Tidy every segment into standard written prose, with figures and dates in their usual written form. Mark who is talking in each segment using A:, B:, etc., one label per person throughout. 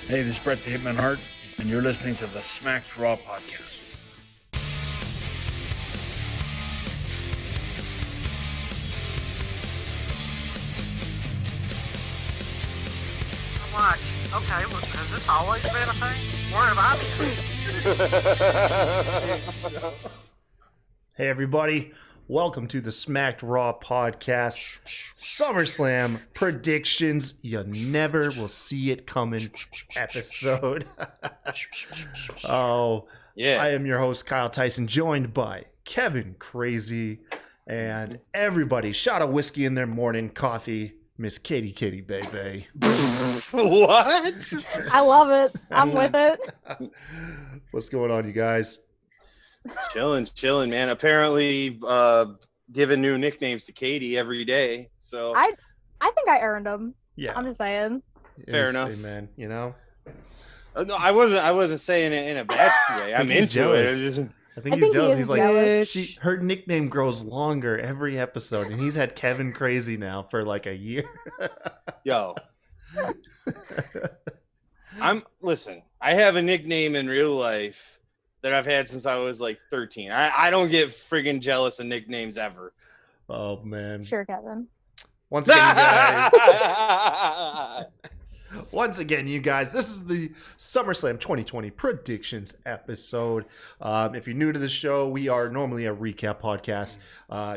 A: Hey, this is Brett the Hitman Hart, and you're listening to the Smacked Raw podcast.
B: Watch. Okay, well, has this always been a thing? Where have I been?
C: Hey everybody, welcome to the Smacked Raw podcast. SummerSlam predictions. You never will see it coming episode. Oh,
D: Yeah.
C: I am your host, Kyle Tyson, joined by Kevin Crazy and everybody. Shot of whiskey in their morning coffee, Miss Katie Baby.
D: What?
E: I love it. I'm with it.
C: What's going on, you guys?
D: Chilling, man. Apparently, giving new nicknames to Katie every day. So
E: I think I earned them.
C: Yeah,
E: I'm just saying.
D: Fair
C: Honestly,
D: enough.
C: man. You know,
D: no, I wasn't saying it in a bad way. I'm
C: he's
D: into it.
C: jealous.
D: It's just-
C: I think
E: I
C: he's
E: think he
C: jealous.
E: is
C: He's like,
E: jealous.
C: her nickname grows longer every episode, and he's had Kevin Crazy now for like a year.
D: Yo, listen. I have a nickname in real life that I've had since I was like 13. I don't get friggin' jealous of nicknames ever.
C: Oh man!
E: Sure, Kevin.
C: Once again, you guys. Once again, you guys, this is the SummerSlam 2020 predictions episode. If you're new to the show, we are normally a recap podcast.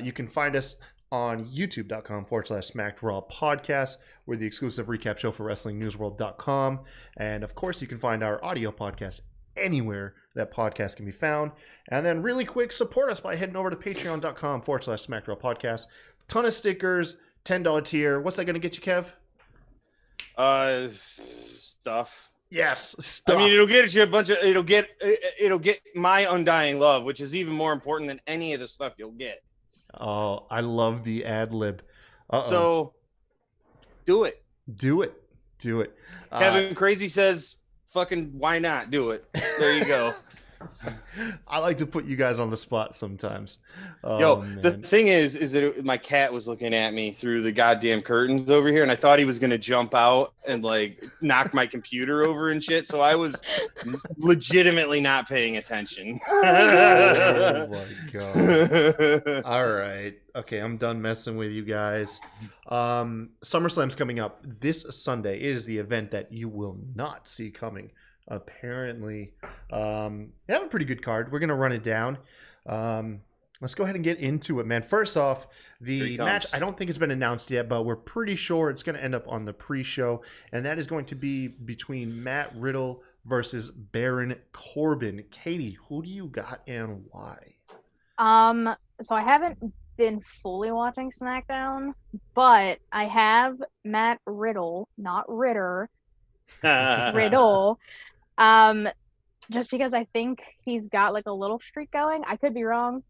C: You can find us on youtube.com/Smacked Raw podcast. We're the exclusive recap show for WrestlingNewsWorld.com. And of course, you can find our audio podcast anywhere that podcast can be found. And then really quick, support us by heading over to patreon.com/Smacked Raw podcast. Ton of stickers, $10 tier. What's that going to get you, Kev?
D: Stuff.
C: Yes, stuff.
D: I mean, it'll get you a bunch of. It'll get my undying love, which is even more important than any of the stuff you'll get.
C: Oh, I love the ad lib.
D: So, do it.
C: Do it.
D: Kevin Crazy says, "Fucking why not? Do it." There you go.
C: I like to put you guys on the spot sometimes. Oh,
D: Yo,
C: man.
D: the thing is that my cat was looking at me through the goddamn curtains over here, and I thought he was gonna jump out and like knock my computer over and shit. So I was legitimately not paying attention.
C: Oh my god. All right. Okay, I'm done messing with you guys. SummerSlam's coming up this Sunday. It is the event that you will not see coming. Apparently, they have a pretty good card. We're gonna run it down. Let's go ahead and get into it, man. First off, the match, I don't think it's been announced yet, but we're pretty sure it's going to end up on the pre-show, and that is going to be between Matt Riddle versus Baron Corbin. Katie, who do you got and why?
E: So I haven't been fully watching SmackDown, but I have Matt Riddle, not Ritter, Riddle. Just because I think he's got like a little streak going. I could be wrong,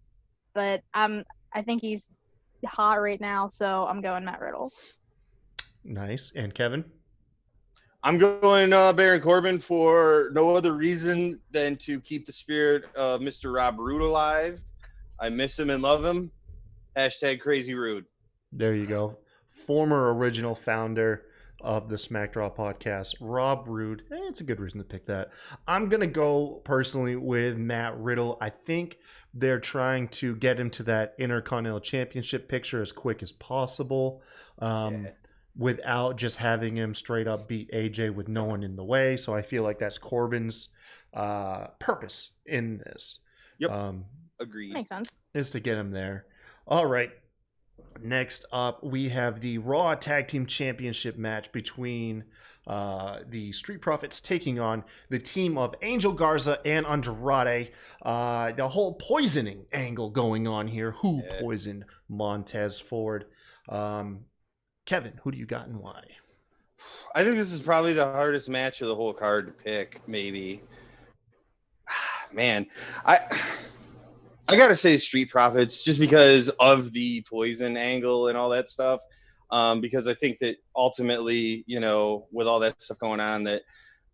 E: but I think he's hot right now, so I'm going Matt Riddle.
C: Nice. And Kevin?
D: I'm going Baron Corbin for no other reason than to keep the spirit of Mr. Rob Roode alive. I miss him and love him. # Crazy Rude.
C: There you go. Former original founder of the Smacked Raw podcast, Rob Roode. It's a good reason to pick that. I'm going to go personally with Matt Riddle. I think they're trying to get him to that Intercontinental Championship picture as quick as possible without just having him straight up beat AJ with no one in the way. So I feel like that's Corbin's purpose in this.
D: Yep. Agreed.
E: Makes sense.
C: Is to get him there. All right. Next up, we have the Raw Tag Team Championship match between the Street Profits taking on the team of Angel Garza and Andrade. The whole poisoning angle going on here. Who poisoned Montez Ford? Kevin, who do you got and why?
D: I think this is probably the hardest match of the whole card to pick, maybe. Man, I gotta say Street Profits just because of the poison angle and all that stuff. Because I think that ultimately, you know, with all that stuff going on, that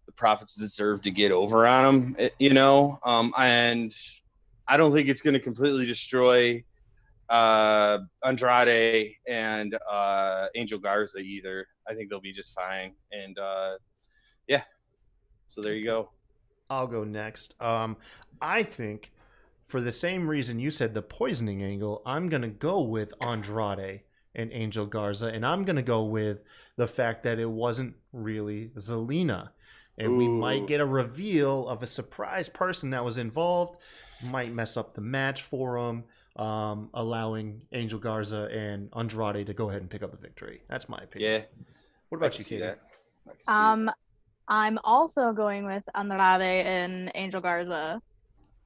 D: the Profits deserve to get over on them, you know. And I don't think it's going to completely destroy Andrade and Angel Garza either. I think they'll be just fine. And So there you go.
C: I'll go next. I think for the same reason you said, the poisoning angle, I'm going to go with Andrade and Angel Garza, and I'm going to go with the fact that it wasn't really Zelina. And we might get a reveal of a surprise person that was involved, might mess up the match for them, allowing Angel Garza and Andrade to go ahead and pick up the victory. That's my opinion.
D: Yeah.
C: What about you, Katie?
E: I'm also going with Andrade and Angel Garza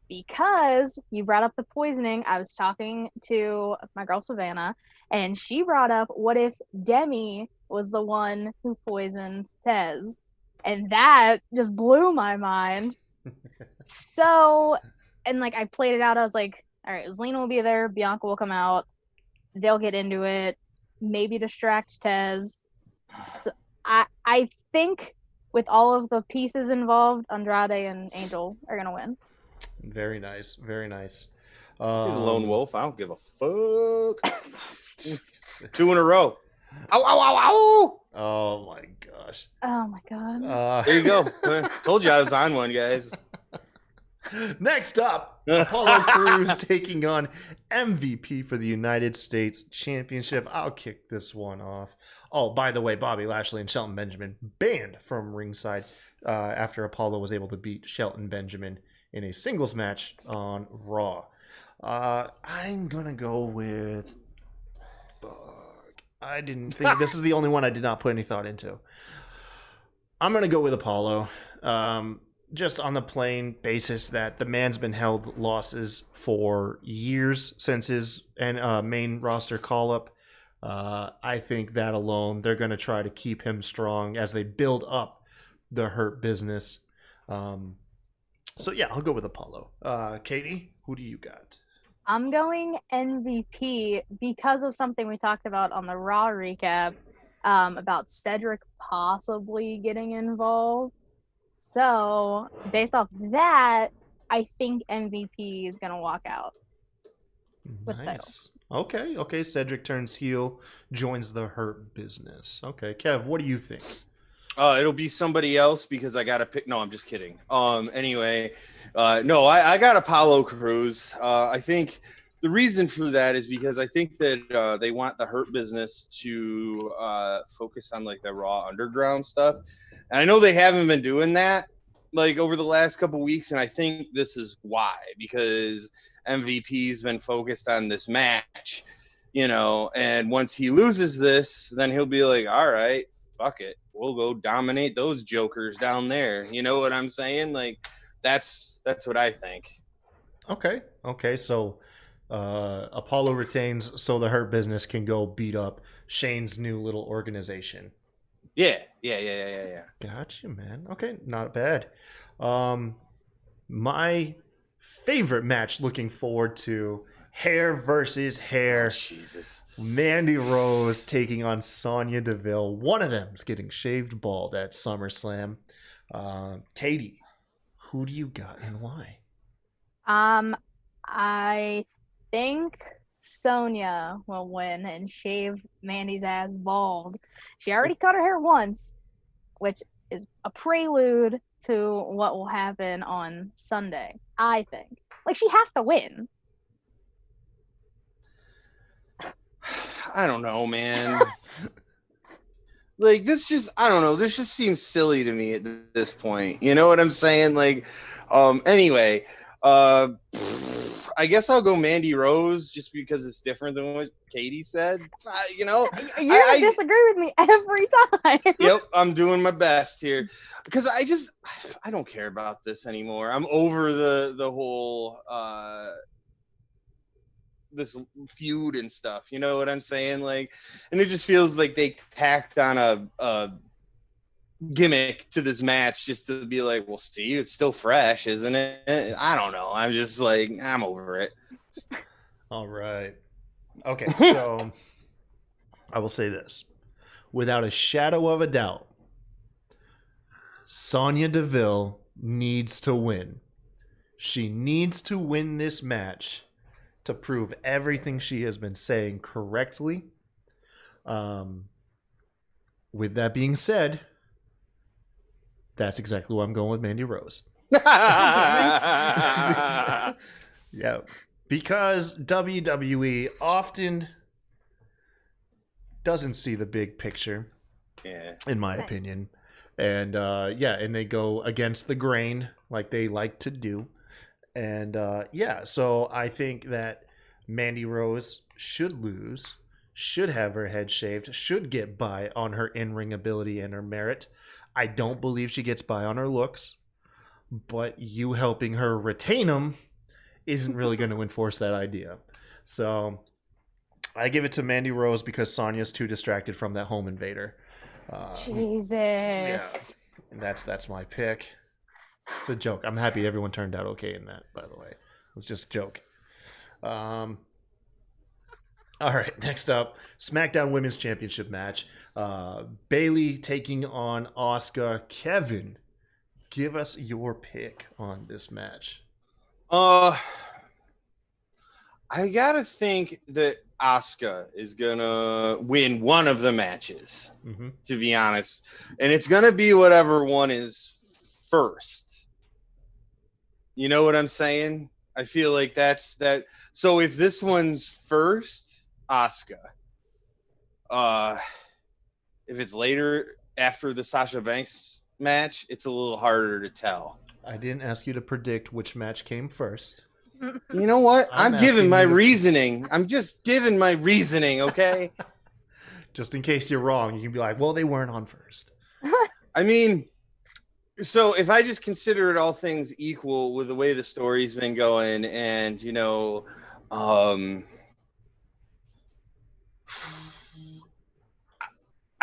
E: because you brought up the poisoning. I was talking to my girl Savannah, and she brought up, what if Demi was the one who poisoned Tez? And that just blew my mind. So, and like I played it out, I was like, all right, Zelina will be there, Bianca will come out, they'll get into it, maybe distract Tez. So I think with all of the pieces involved, Andrade and Angel are gonna win.
C: Very nice, very nice.
D: He's a lone wolf. I don't give a fuck. 2 in a row. Ow, ow, ow, ow!
C: Oh my gosh.
E: Oh my god.
D: There you go. Told you I was on one, guys.
C: Next up, Apollo Crews taking on MVP for the United States Championship. I'll kick this one off. Oh, by the way, Bobby Lashley and Shelton Benjamin banned from ringside after Apollo was able to beat Shelton Benjamin in a singles match on Raw. I'm going to go with... I didn't think... This is the only one I did not put any thought into. I'm going to go with Apollo. Just on the plain basis that the man's been held losses for years since his main roster call-up. I think that alone, they're going to try to keep him strong as they build up the Hurt Business. So, yeah, I'll go with Apollo. Katie, who do you got?
E: I'm going MVP because of something we talked about on the Raw recap about Cedric possibly getting involved. So, based off that, I think MVP is going to walk out with the title.
C: Okay. Cedric turns heel, joins the Hurt Business. Okay, Kev, what do you think?
D: It'll be somebody else because I got to pick. No, I'm just kidding. Anyway, no, I got Apollo Crews. I think the reason for that is because I think that they want the Hurt Business to focus on like the Raw Underground stuff. And I know they haven't been doing that like over the last couple weeks, and I think this is why, because MVP's been focused on this match, and once he loses this, then he'll be like, all right, fuck it, we'll go dominate those jokers down there. You know what I'm saying? Like, that's what I think.
C: Okay, so Apollo retains so the Hurt Business can go beat up Shane's new little organization.
D: Yeah.
C: Gotcha, man. Okay, not bad. My favorite match looking forward to, hair versus hair.
D: Oh, Jesus.
C: Mandy Rose taking on Sonya Deville. One of them's getting shaved bald at SummerSlam. Katie, who do you got and why?
E: I think Sonya will win and shave Mandy's ass bald. She already cut her hair once, which is a prelude to what will happen on Sunday, I think. Like, she has to win.
D: I don't know, man. Like, this just, I don't know. This just seems silly to me at this point. You know what I'm saying? Like, anyway, I guess I'll go Mandy Rose just because it's different than what Katie said.
E: You're going to disagree with me every time.
D: Yep, I'm doing my best here. Because I don't care about this anymore. I'm over the whole this feud and stuff. You know what I'm saying? Like, and it just feels like they tacked on a gimmick to this match just to be like, well, see, it's still fresh, isn't it? I don't know. I'm just like, I'm over it.
C: All right. Okay, so I will say this. Without a shadow of a doubt, Sonya Deville needs to win. She needs to win this match to prove everything she has been saying correctly. With that being said, That's exactly why I'm going with Mandy Rose. Yeah, because WWE often doesn't see the big picture, in my opinion. And and they go against the grain like they like to do. And so I think that Mandy Rose should lose, should have her head shaved, should get by on her in-ring ability and her merit. I don't believe she gets by on her looks, but you helping her retain them isn't really going to enforce that idea. So I give it to Mandy Rose because Sonya's too distracted from that home invader.
E: Jesus.
C: Yeah. And that's my pick. It's a joke. I'm happy everyone turned out okay in that, by the way. It was just a joke. All right, next up, SmackDown Women's Championship match. Bayley taking on Asuka. Kevin, give us your pick on this match.
D: I gotta think that Asuka is gonna win one of the matches, to be honest, and it's gonna be whatever one is first. You know what I'm saying? I feel like that's that. So if this one's first, Asuka. If it's later after the Sasha Banks match, it's a little harder to tell.
C: I didn't ask you to predict which match came first.
D: You know what? I'm giving my
C: asking you to-
D: reasoning. I'm just giving my reasoning, okay?
C: Just in case you're wrong, you can be like, well, they weren't on first.
D: I mean, so if I just consider it all things equal with the way the story's been going and, you know, I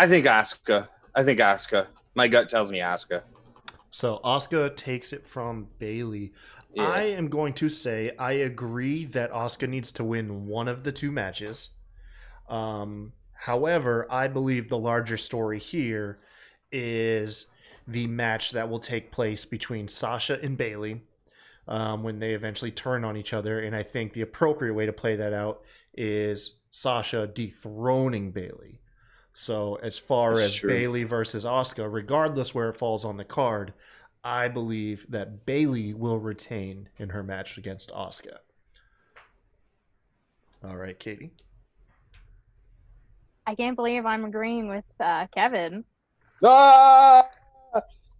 D: think Asuka. My gut tells me Asuka.
C: So Asuka takes it from Bayley.
D: Yeah.
C: I am going to say I agree that Asuka needs to win one of the two matches. However, I believe the larger story here is the match that will take place between Sasha and Bayley when they eventually turn on each other. And I think the appropriate way to play that out is Sasha dethroning Bayley. So as far as Bayley versus Asuka, regardless where it falls on the card, I believe that Bayley will retain in her match against Asuka. All right, Katie.
E: I can't believe I'm agreeing with Kevin.
D: Ah!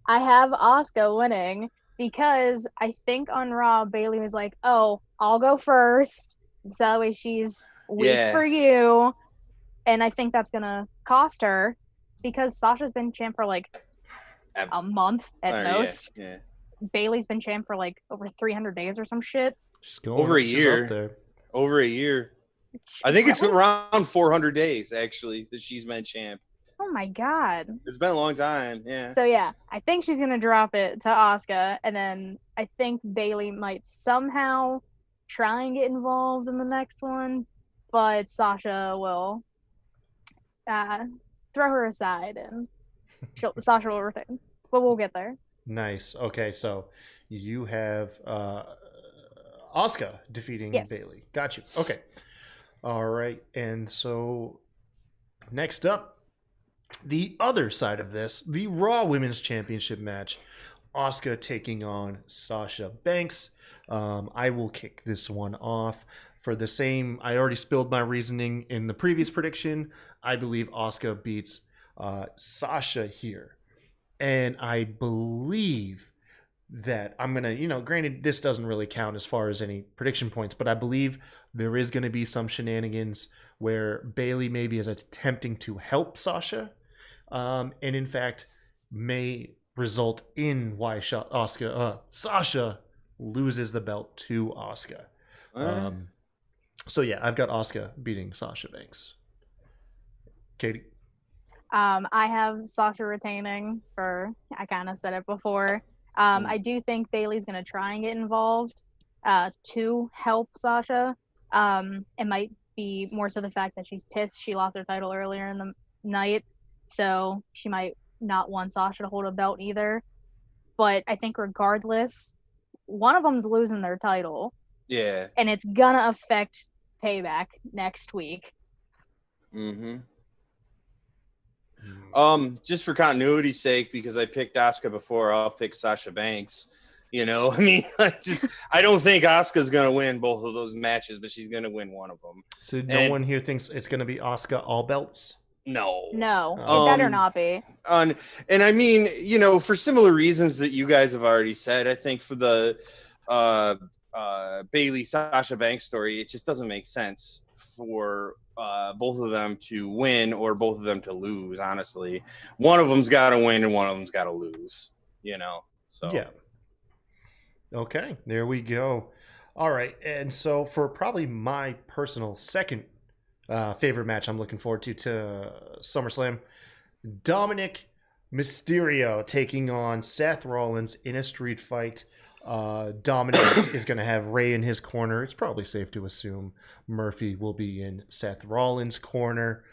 E: I have Asuka winning because I think on Raw, Bayley was like, oh, I'll go first. So that way she's weak for you. And I think that's going to cost her because Sasha's been champ for like a month at most.
D: Yeah.
E: Bayley's been champ for like over 300 days or some shit.
C: She's going
D: over a
C: she's
D: year.
C: up there.
D: Over a year. I think it's around 400 days, actually, that she's been champ.
E: Oh, my God.
D: It's been a long time, yeah.
E: So, yeah, I think she's going to drop it to Asuka. And then I think Bayley might somehow try and get involved in the next one. But Sasha will throw her aside and Sasha will retain. But we'll get there.
C: Nice. Okay, so you have Asuka defeating Bayley. Got you. Okay. All right. And so next up, the other side of this, the Raw Women's Championship match. Asuka taking on Sasha Banks. I will kick this one off. For the same, I already spilled my reasoning in the previous prediction. I believe Asuka beats Sasha here. And I believe that I'm going to, granted, this doesn't really count as far as any prediction points, but I believe there is going to be some shenanigans where Bayley maybe is attempting to help Sasha. And in fact, may result in why Sasha loses the belt to Asuka. So yeah, I've got Asuka beating Sasha Banks. Katie?
E: I have Sasha retaining I kind of said it before. I do think Bayley's going to try and get involved to help Sasha. It might be more so the fact that she's pissed she lost her title earlier in the night. So she might not want Sasha to hold a belt either. But I think regardless, one of them's losing their title.
D: Yeah.
E: And it's going to affect Payback next week.
D: Mm-hmm. Just for continuity's sake, because I picked Asuka before, I'll pick Sasha Banks. You know, I mean, I don't think Asuka's going to win both of those matches, but she's going to win one of them.
C: So no one here thinks it's going to be Asuka all belts?
D: No.
E: It better not be.
D: And I mean, you know, for similar reasons that you guys have already said, I think for the Bayley Sasha Banks story, it just doesn't make sense for both of them to win or both of them to lose. Honestly, one of them's got to win and one of them's got to lose. You know, so
C: yeah. Okay, there we go. All right, and so for probably my personal second favorite match, I'm looking forward to SummerSlam. Dominik Mysterio taking on Seth Rollins in a street fight. Dominik is going to have Ray in his corner. It's probably safe to assume Murphy will be in Seth Rollins' corner.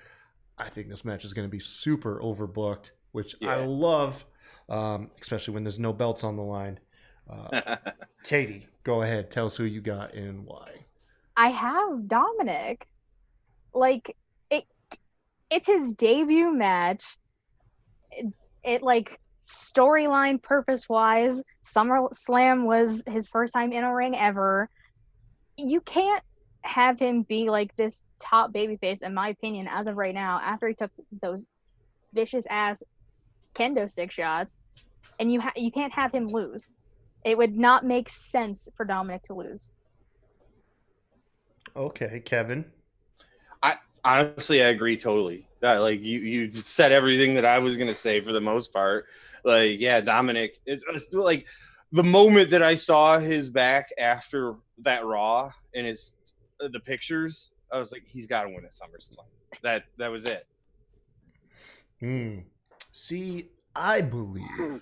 C: I think this match is going to be super overbooked, which I love, especially when there's no belts on the line. Katie, go ahead. Tell us who you got and why.
E: I have Dominik. Like, it's his debut match. It like, storyline purpose-wise, SummerSlam was his first time in a ring ever. You can't have him be like this top babyface, in my opinion, as of right now, after he took those vicious-ass kendo stick shots, and you can't have him lose. It would not make sense for Dominik to lose.
C: Okay, Kevin.
D: Honestly, I agree totally. Like you said everything that I was gonna say for the most part. Like, yeah, Dominik. It's like the moment that I saw his back after that Raw and the pictures, I was like, he's got to win at SummerSlam. That was it.
C: See, I believe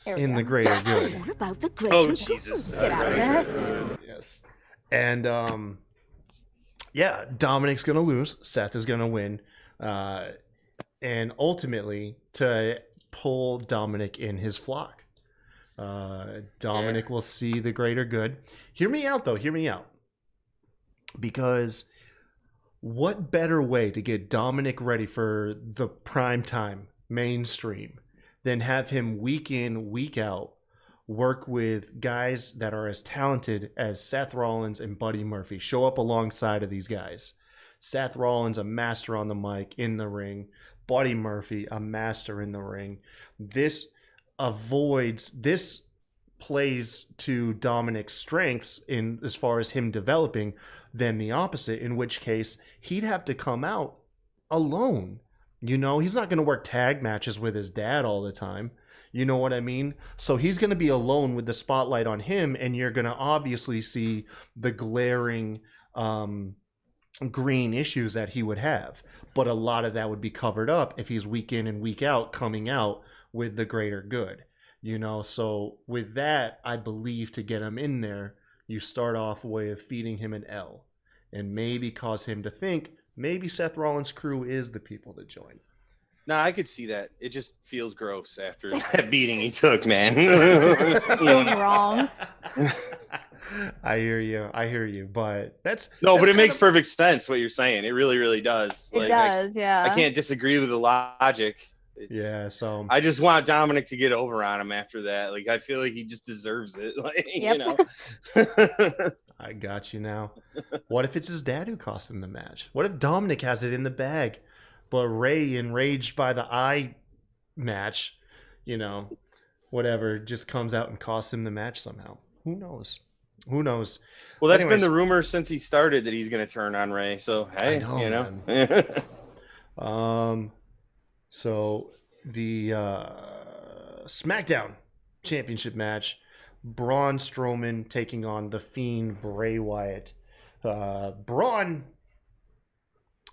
C: in the greater good.
F: What about the greater
D: Oh
F: good?
D: Jesus!
E: Get out of there.
C: Yes, and yeah, Dominik's gonna lose. Seth is gonna win, and ultimately to pull Dominik in his flock. Dominik will see the greater good. Hear me out, though. Hear me out. Because what better way to get Dominik ready for the prime time mainstream than have him week in, week out work with guys that are as talented as Seth Rollins and Buddy Murphy. Show up alongside of these guys. Seth Rollins, a master on the mic, in the ring. Buddy Murphy, a master in the ring. This plays to Dominik's strengths in as far as him developing than the opposite, in which case he'd have to come out alone. You know, he's not going to work tag matches with his dad all the time. You know what I mean? So he's going to be alone with the spotlight on him, and you're going to obviously see the glaring green issues that he would have. But a lot of that would be covered up if he's week in and week out coming out with the greater good. You know, so with that, I believe to get him in there, you start off with feeding him an L and maybe cause him to think maybe Seth Rollins' crew is the people to join.
D: No, I could see that. It just feels gross after that beating he took, man.
E: Feels wrong.
C: I hear you, but that's
D: but it makes perfect sense what you're saying. It really, really does.
E: It does, yeah.
D: I can't disagree with the logic.
C: So
D: I just want Dominik to get over on him after that. Like, I feel like he just deserves it. Like,
E: Yep.
D: you know.
C: I got you now. What if it's his dad who cost him the match? What if Dominik has it in the bag, but Ray, enraged by the eye match, you know, whatever, just comes out and costs him the match somehow? Who knows?
D: Well, that's been the rumor since he started that he's going to turn on Ray. So, hey, you know.
C: So the SmackDown Championship match, Braun Strowman taking on the Fiend Bray Wyatt. Braun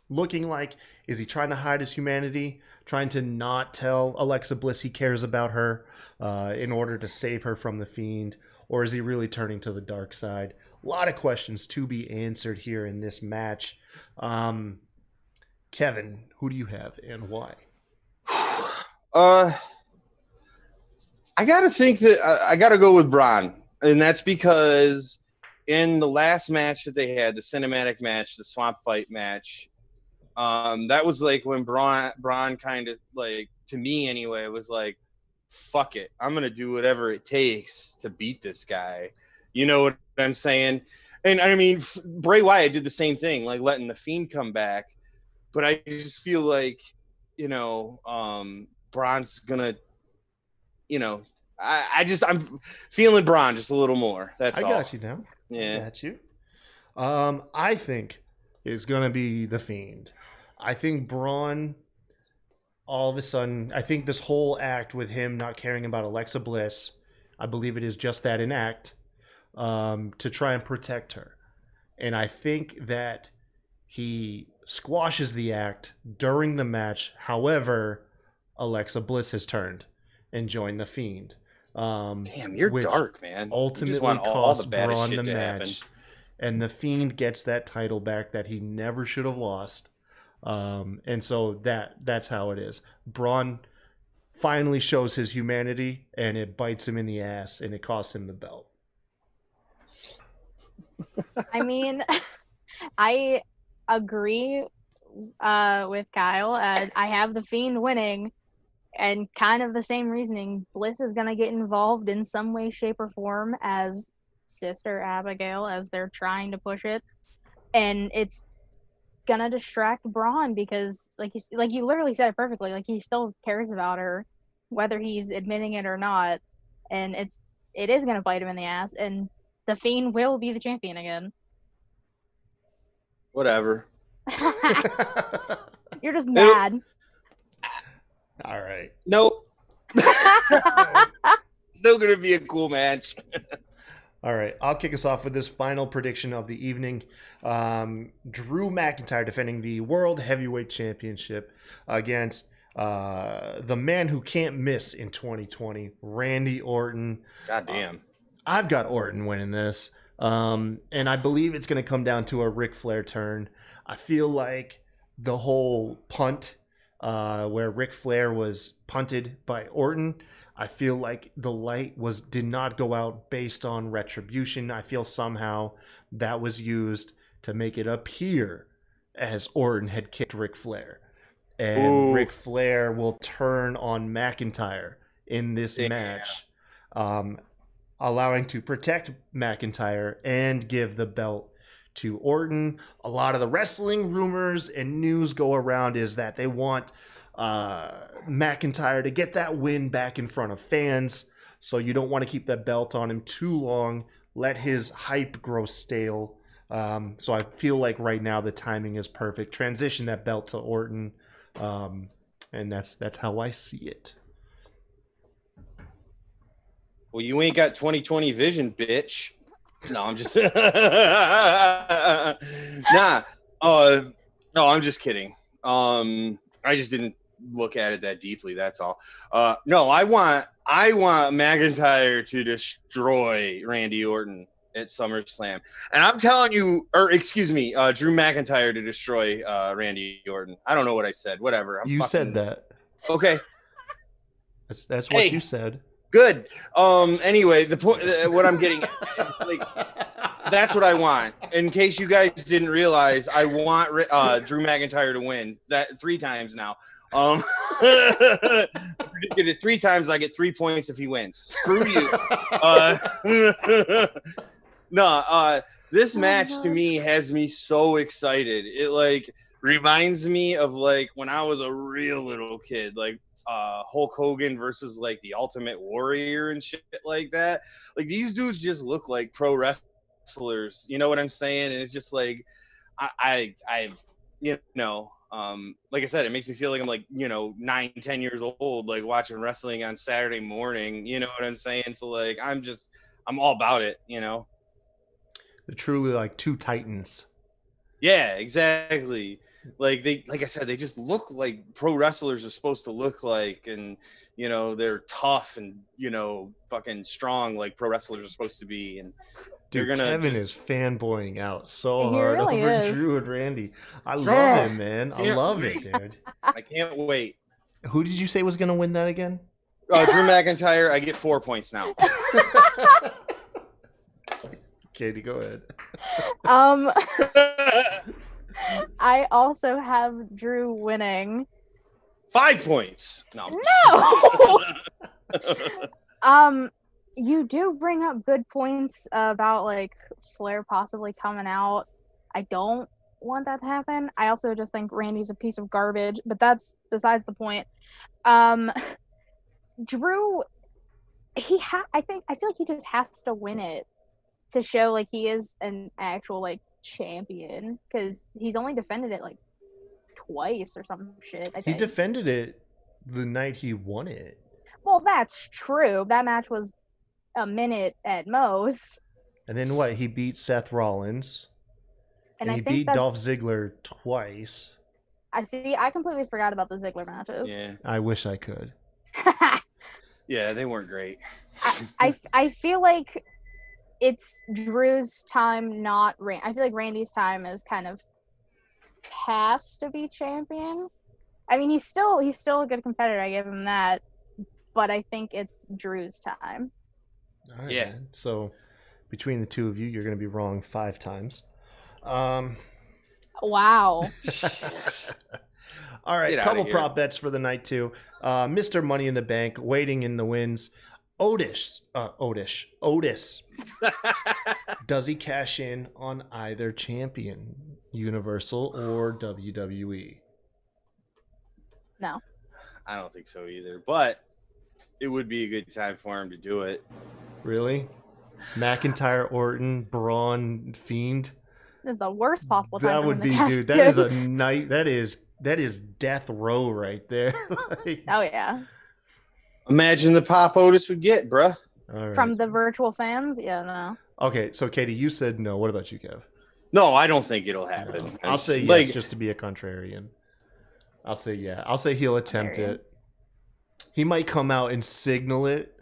C: looking like, is he trying to hide his humanity? Trying to not tell Alexa Bliss he cares about her in order to save her from the Fiend? Or is he really turning to the dark side? A lot of questions to be answered here in this match. Kevin, who do you have and why?
D: I gotta think that I gotta go with Braun, and that's because in the last match that they had, the cinematic match, the swamp fight match, That was like when Braun kind of like, to me anyway, was like, fuck it, I'm gonna do whatever it takes to beat this guy. You know what I'm saying? And I mean, Bray Wyatt did the same thing, like letting the Fiend come back. But I just feel like, Braun's gonna, I'm feeling Braun just a little more. That's all.
C: I got you now.
D: Yeah.
C: I got you. I think it's gonna be the Fiend. I think Braun, all of a sudden, I think this whole act with him not caring about Alexa Bliss, I believe it is just that, an act to try and protect her. And I think that he squashes the act during the match. However, Alexa Bliss has turned and joined the Fiend.
D: Damn, you're dark, man.
C: Ultimately costs Braun the match. And the Fiend gets that title back that he never should have lost. And so that's how it is. Braun finally shows his humanity, and it bites him in the ass, and it costs him the belt.
E: I mean, I agree with Kyle. I have the Fiend winning, and kind of the same reasoning. Bliss is going to get involved in some way, shape, or form as Sister Abigail, as they're trying to push it, and it's gonna distract Braun because, like you literally said it perfectly. Like, he still cares about her, whether he's admitting it or not, and it is gonna bite him in the ass, and the Fiend will be the champion again.
D: Whatever.
E: You're just mad.
C: All right.
D: Nope. Still gonna be a cool match.
C: All right, I'll kick us off with this final prediction of the evening. Drew McIntyre defending the World Heavyweight Championship against the man who can't miss in 2020, Randy Orton.
D: Goddamn.
C: I've got Orton winning this, and I believe it's going to come down to a Ric Flair turn. I feel like the whole punt where Ric Flair was punted by Orton, I feel like the light did not go out based on Retribution. I feel somehow that was used to make it appear as Orton had kicked Ric Flair. And Ric Flair will turn on McIntyre in this match, allowing to protect McIntyre and give the belt to Orton. A lot of the wrestling rumors and news go around is that they want McIntyre to get that win back in front of fans, so you don't want to keep that belt on him too long, let his hype grow stale. So I feel like right now the timing is perfect. Transition that belt to Orton, and that's how I see it.
D: Well, you ain't got 2020 vision, bitch. No, I'm just no, I'm just kidding. I just didn't look at it that deeply. That's all. No, I want McIntyre to destroy Randy Orton at SummerSlam, and I'm telling you, Drew McIntyre to destroy Randy Orton. I don't know what I said. Whatever.
C: Said that.
D: Okay.
C: That's what you said.
D: Good. Anyway, the point, what I'm getting at, like, that's what I want. In case you guys didn't realize, I want Drew McIntyre to win that 3 times now. I predicted it 3 times. I get 3 points if he wins. Screw you. This match to me has me so excited. It like reminds me of like when I was a real little kid, like Hulk Hogan versus like the Ultimate Warrior and shit like that. Like, these dudes just look like pro wrestlers. You know what I'm saying? And it's just like I like I said, it makes me feel like I'm like, 9-10 years old, like watching wrestling on Saturday morning. You know what I'm saying? So like I'm all about it. They're
C: truly like 2 titans.
D: Yeah, exactly. Like I said, they just look like pro wrestlers are supposed to look like, and they're tough and fucking strong like pro wrestlers are supposed to be. And
C: dude, Kevin is fanboying out so
E: He
C: hard
E: really
C: over
E: is.
C: Drew and Randy. I love it, man. I love it, dude.
D: I can't wait.
C: Who did you say was gonna win that again?
D: Drew McIntyre. I get 4 points now.
C: Katie, go ahead.
E: I also have Drew winning.
D: 5 points. No.
E: No. You do bring up good points about like Flair possibly coming out. I don't want that to happen. I also just think Randy's a piece of garbage, but that's besides the point. Drew, I feel like he just has to win it to show like he is an actual like champion, because he's only defended it like twice or some shit. I think
C: He defended it the night he won it.
E: Well, that's true. That match was a minute at most.
C: And then what? He beat Seth Rollins. And
E: I
C: he
E: think
C: beat Dolph Ziggler twice.
E: I completely forgot about the Ziggler matches.
D: Yeah.
C: I wish I could.
D: Yeah, they weren't great.
E: I feel like it's Drew's time, not Randy. I feel like Randy's time is kind of past to be champion. I mean, he's still a good competitor. I give him that. But I think it's Drew's time.
C: All right,
D: Yeah.
C: man. So between the two of you, you're going to be wrong 5 times.
E: Wow.
C: All right,
D: Get outta
C: couple
D: here.
C: prop bets for the night too. Mr. Money in the Bank waiting in the wins. Otis. Does he cash in on either champion, Universal or WWE?
E: No.
D: I don't think so either, but it would be a good time for him to do it.
C: Really? McIntyre, Orton, Braun, Fiend.
E: This is the worst possible time.
C: That
E: for
C: would
E: him to
C: be,
E: cash
C: dude. That
E: in.
C: is a night. That is death row right there. Like,
E: Oh yeah.
D: Imagine the pop Otis would get, bruh.
C: all right.
E: From the virtual fans, yeah, no.
C: Okay, so Katie, you said no. What about you, Kev?
D: No, I don't think it'll happen.
C: No. I'll say yes,
D: Like,
C: just to be a contrarian. I'll say yeah. I'll say he'll attempt
E: Contrarian.
C: it. He might come out and signal it,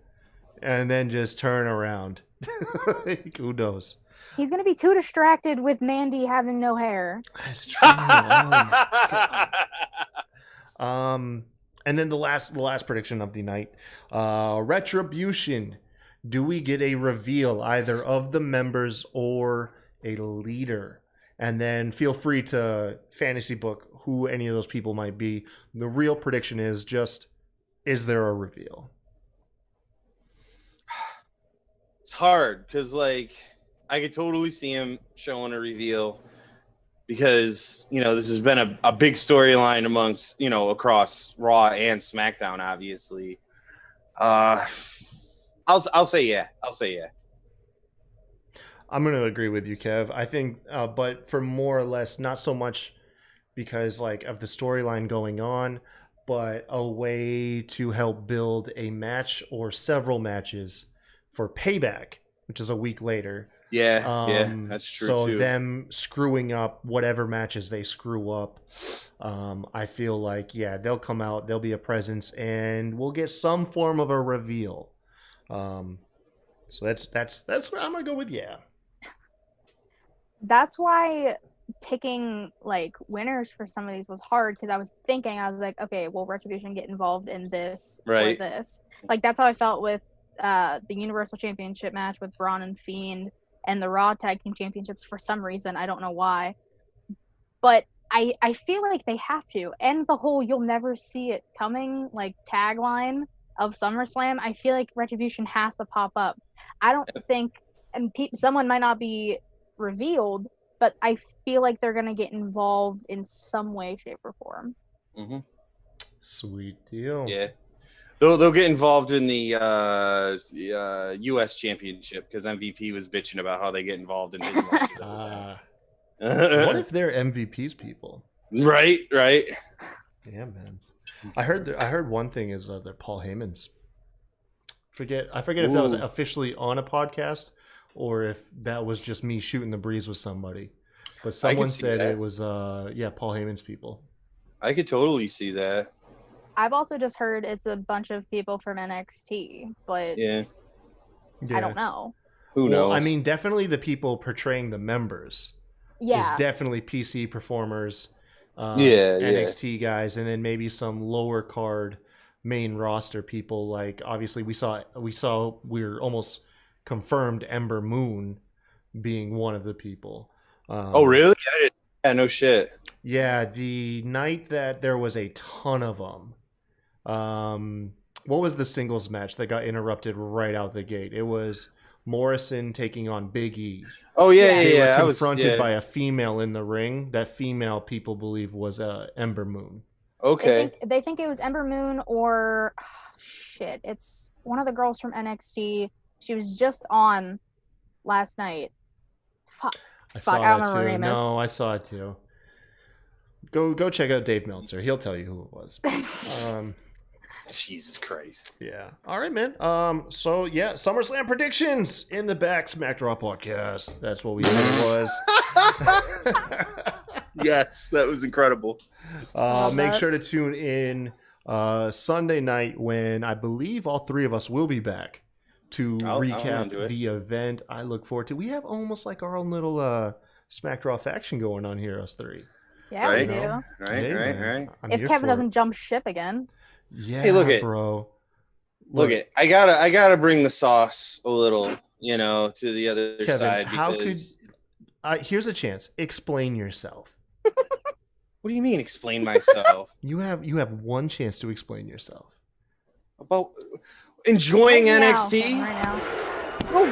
C: and then just turn around. Like, who knows?
E: He's gonna be too distracted with Mandy having no hair.
C: That's true. Oh my God. And then the last prediction of the night, Retribution. Do we get a reveal either of the members or a leader? And then feel free to fantasy book who any of those people might be. The real prediction is just, is there a reveal?
D: it's hard because, like, I could totally see him showing a reveal because, you know, this has been a big storyline amongst, you know, across Raw and SmackDown, obviously. I'll say yeah. I'll say yeah.
C: I'm going to agree with you, Kev. I think, but for more or less, not so much because like of the storyline going on, but a way to help build a match or several matches for Payback, which is a week later.
D: Yeah, that's true
C: So
D: too.
C: them screwing up whatever matches they screw up, I feel like, yeah, they'll come out, there'll be a presence, and we'll get some form of a reveal. So that's what I'm gonna go with. Yeah.
E: That's why picking like winners for some of these was hard, because I was like, okay, will Retribution get involved in this
D: Right.
E: or this? Like that's how I felt with the Universal Championship match with Braun and Fiend and the Raw Tag Team Championships for some reason. I don't know why. But I feel like they have to. And the whole "you'll never see it coming" like tagline of SummerSlam, I feel like Retribution has to pop up. I don't think, and someone might not be revealed, but I feel like they're going to get involved in some way, shape, or form.
D: Mm-hmm.
C: Sweet deal.
D: Yeah. They'll get involved in the U.S. Championship because MVP was bitching about how they get involved in his matches all the time.
C: What if they're MVP's people?
D: Right.
C: Yeah, man. I heard one thing is they're Paul Heyman's. I forget if that was
D: Ooh.
C: officially on a podcast or if that was just me shooting the breeze with somebody. But someone
D: see
C: said
D: that.
C: it was Paul Heyman's people.
D: I could totally see that.
E: I've also just heard it's a bunch of people from NXT, but
D: Yeah.
E: I don't know.
D: Who knows?
C: Well, I mean, definitely the people portraying the members
E: Yeah.
C: is definitely PC performers,
D: Yeah.
C: NXT guys, and then maybe some lower card main roster people. Like obviously we're almost confirmed Ember Moon being one of the people.
D: Oh, really? Yeah, no shit.
C: Yeah, the night that there was a ton of them. What was the singles match that got interrupted right out the gate? It was Morrison taking on Big E.
D: Oh yeah,
C: They
D: yeah.
C: were
D: I was
C: confronted by a female in the ring. That female, people believe, was Ember Moon.
D: Okay.
E: They think it was Ember Moon or shit. It's one of the girls from NXT. She was just on last night. Fuck. I don't remember her name is.
C: No, I saw it too. Go check out Dave Meltzer. He'll tell you who it was.
D: Jesus Christ.
C: Yeah. All right, man. So yeah, SummerSlam predictions in the back Smackdraw podcast. That's what we said it was.
D: Yes, that was incredible.
C: Make sure to tune in Sunday night when I believe all three of us will be back to recap the event. I look forward to. We have almost like our own little Smackdraw faction going on here, us three.
E: Yeah,
D: right?
E: we do.
D: Right.
E: If Kevin doesn't jump ship again.
C: Yeah,
D: hey, look it,
C: bro.
D: Look it. I gotta bring the sauce a little, to the other
C: Kevin,
D: side.
C: How could? Here's a chance. Explain yourself.
D: What do you mean? Explain myself?
C: You have one chance to explain yourself.
D: About enjoying
E: Right
D: NXT.
E: now.
D: Oh,